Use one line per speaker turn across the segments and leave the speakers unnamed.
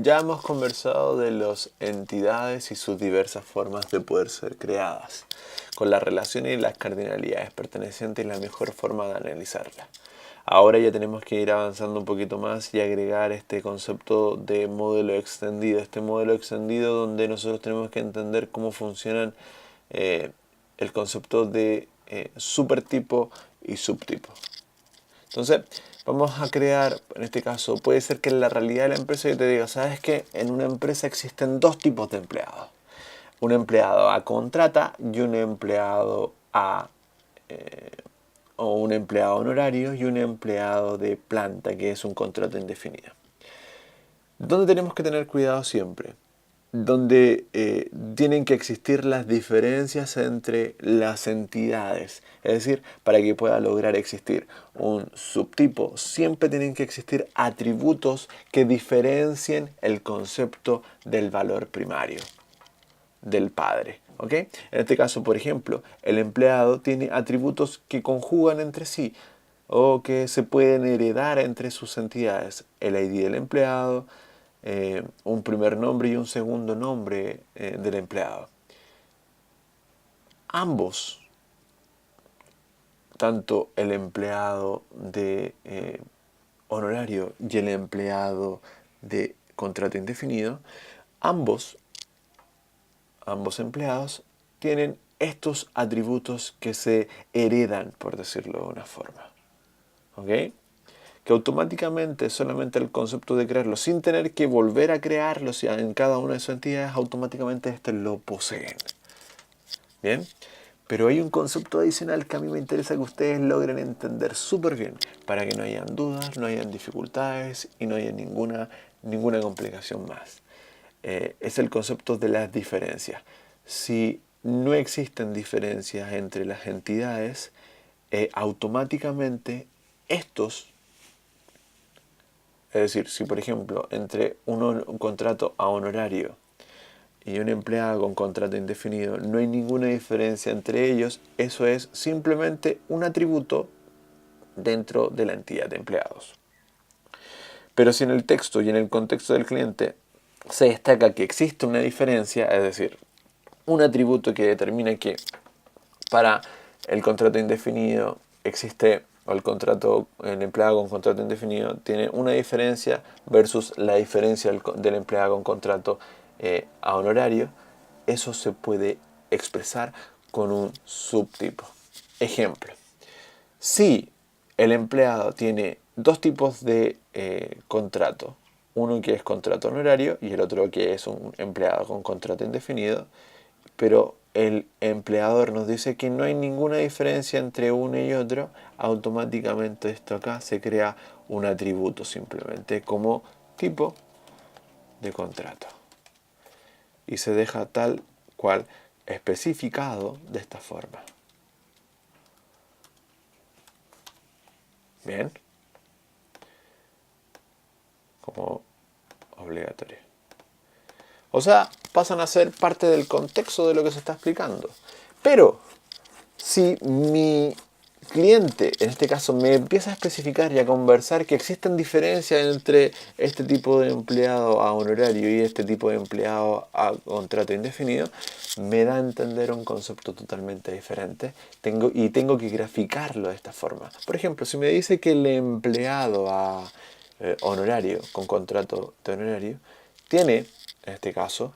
Ya hemos conversado de las entidades y sus diversas formas de poder ser creadas, con las relaciones y las cardinalidades pertenecientes y la mejor forma de analizarlas. Ahora ya tenemos que ir avanzando un poquito más y agregar este concepto de modelo extendido. Este modelo extendido donde nosotros tenemos que entender cómo funcionan el concepto de supertipo y subtipo. Entonces, vamos a crear, en este caso, puede ser que en la realidad de la empresa yo te diga, ¿sabes qué? En una empresa existen dos tipos de empleados. Un empleado a contrata y un empleado a o un empleado honorario y un empleado de planta, que es un contrato indefinido. ¿Dónde tenemos que tener cuidado siempre? Donde tienen que existir las diferencias entre las entidades. Es decir, para que pueda lograr existir un subtipo, siempre tienen que existir atributos que diferencien el concepto del valor primario, del padre. ¿Ok? En este caso, por ejemplo, el empleado tiene atributos que conjugan entre sí o que se pueden heredar entre sus entidades. El ID del empleado, un primer nombre y un segundo nombre del empleado. Ambos, tanto el empleado de honorario y el empleado de contrato indefinido, ambos empleados tienen estos atributos que se heredan, por decirlo de una forma. ¿Ok? Que automáticamente solamente el concepto de crearlo, sin tener que volver a crearlos en cada una de sus entidades, automáticamente este lo poseen. ¿Bien? Pero hay un concepto adicional que a mí me interesa que ustedes logren entender súper bien, para que no hayan dudas, no hayan dificultades y no haya ninguna complicación más. Es el concepto de las diferencias. Si no existen diferencias entre las entidades, automáticamente estos, es decir, si por ejemplo entre un contrato a honorario y un empleado con contrato indefinido no hay ninguna diferencia entre ellos, eso es simplemente un atributo dentro de la entidad de empleados. Pero si en el texto y en el contexto del cliente se destaca que existe una diferencia, es decir, un atributo que determina que para el contrato indefinido existe, o el empleado con contrato indefinido tiene una diferencia versus la diferencia del empleado con contrato a honorario, eso se puede expresar con un subtipo. Ejemplo, si el empleado tiene dos tipos de contrato, uno que es contrato honorario y el otro que es un empleado con contrato indefinido, pero el empleador nos dice que no hay ninguna diferencia entre uno y otro, automáticamente esto acá se crea un atributo simplemente como tipo de contrato. Y se deja tal cual especificado de esta forma. Bien. Como obligatorio. O sea, pasan a ser parte del contexto de lo que se está explicando. Pero si mi cliente, en este caso, me empieza a especificar y a conversar que existen diferencias entre este tipo de empleado a honorario y este tipo de empleado a contrato indefinido, me da a entender un concepto totalmente diferente tengo que graficarlo de esta forma. Por ejemplo, si me dice que el empleado a honorario con contrato de honorario tiene, en este caso,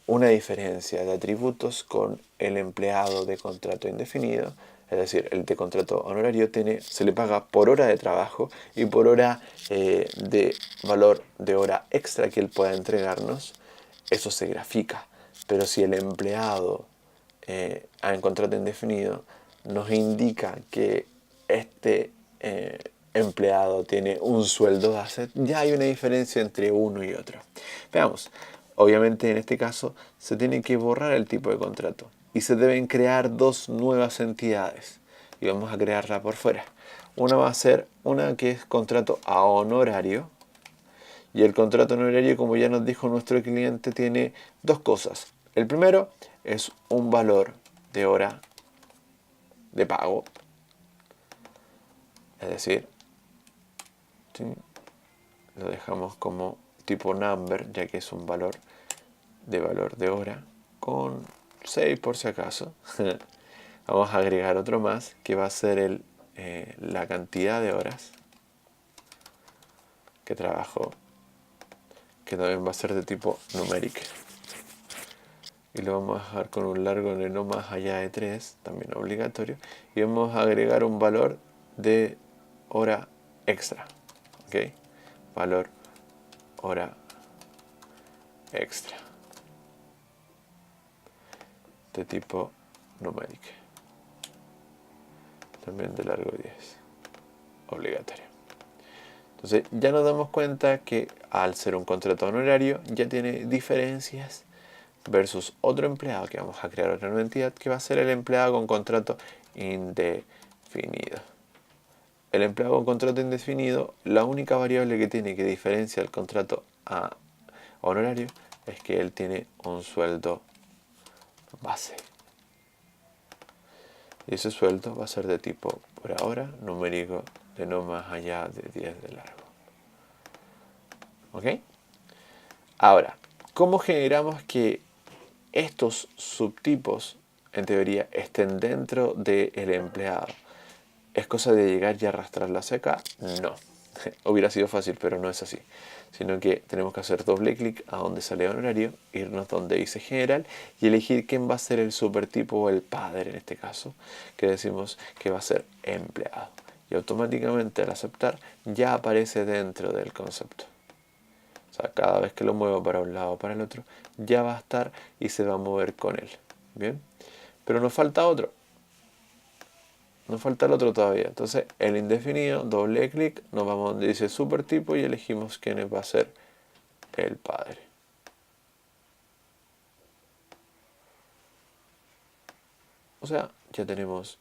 una diferencia de atributos con el empleado de contrato indefinido, es decir, el de contrato honorario se le paga por hora de trabajo y por hora de valor de hora extra que él pueda entregarnos, eso se grafica. Pero si el empleado en contrato indefinido nos indica que este empleado tiene un sueldo base, ya hay una diferencia entre uno y otro. Veamos. Obviamente en este caso se tiene que borrar el tipo de contrato y se deben crear dos nuevas entidades y vamos a crearla por fuera. Una va a ser una que es contrato a honorario y el contrato honorario, como ya nos dijo nuestro cliente, tiene dos cosas. El primero es un valor de hora de pago, es decir, ¿sí? Lo dejamos como tipo number, ya que es un valor de hora, con 6 por si acaso. Vamos a agregar otro más, que va a ser la cantidad de horas que trabajó, que también va a ser de tipo numeric. Y lo vamos a dejar con un largo de no más allá de 3, también obligatorio. Y vamos a agregar un valor de hora extra. ¿Ok? Valor hora extra. De tipo numeric. También de largo 10. Obligatorio. Entonces ya nos damos cuenta que al ser un contrato honorario ya tiene diferencias versus otro empleado, que vamos a crear otra nueva entidad, que va a ser el empleado con contrato indefinido. El empleado con contrato indefinido, la única variable que tiene que diferencia el contrato a honorario es que él tiene un sueldo base. Y ese sueldo va a ser de tipo, por ahora, numérico de no más allá de 10 de largo. ¿Ok? Ahora, ¿cómo generamos que estos subtipos, en teoría, estén dentro del empleado? ¿Es cosa de llegar y arrastrarla hacia acá? No. Hubiera sido fácil, pero no es así. Sino que tenemos que hacer doble clic a donde sale honorario, irnos donde dice general y elegir quién va a ser el supertipo o el padre en este caso, que decimos que va a ser empleado. Y automáticamente al aceptar ya aparece dentro del concepto. O sea, cada vez que lo muevo para un lado o para el otro, ya va a estar y se va a mover con él. ¿Bien? Pero nos falta otro. Nos falta el otro todavía. Entonces, el indefinido, doble clic, nos vamos donde dice supertipo y elegimos quién va a ser el padre. O sea, ya tenemos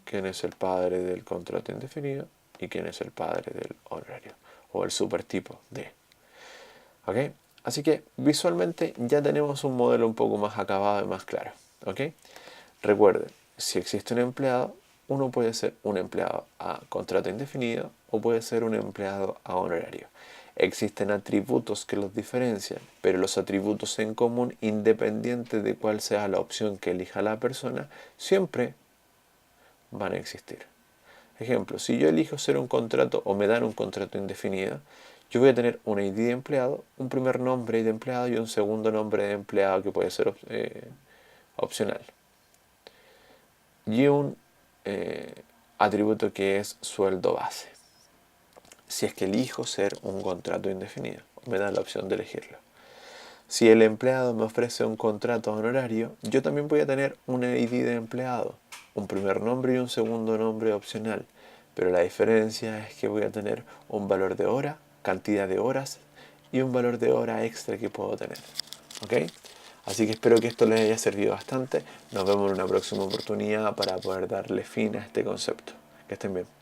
quién es el padre del contrato indefinido y quién es el padre del honorario o el supertipo de. ¿Ok? Así que visualmente ya tenemos un modelo un poco más acabado y más claro. ¿Ok? Recuerden, si existe un empleado, uno puede ser un empleado a contrato indefinido o puede ser un empleado a honorario. Existen atributos que los diferencian, pero los atributos en común, independiente de cuál sea la opción que elija la persona, siempre van a existir. Ejemplo, si yo elijo ser un contrato o me dan un contrato indefinido, yo voy a tener un ID de empleado, un primer nombre de empleado y un segundo nombre de empleado que puede ser opcional. Y un atributo que es sueldo base. Si es que elijo ser un contrato indefinido, me da la opción de elegirlo. Si el empleado me ofrece un contrato honorario, yo también voy a tener un ID de empleado, un primer nombre y un segundo nombre opcional. Pero la diferencia es que voy a tener un valor de hora, cantidad de horas y un valor de hora extra que puedo tener. ¿Ok? Así que espero que esto les haya servido bastante. Nos vemos en una próxima oportunidad para poder darle fin a este concepto. Que estén bien.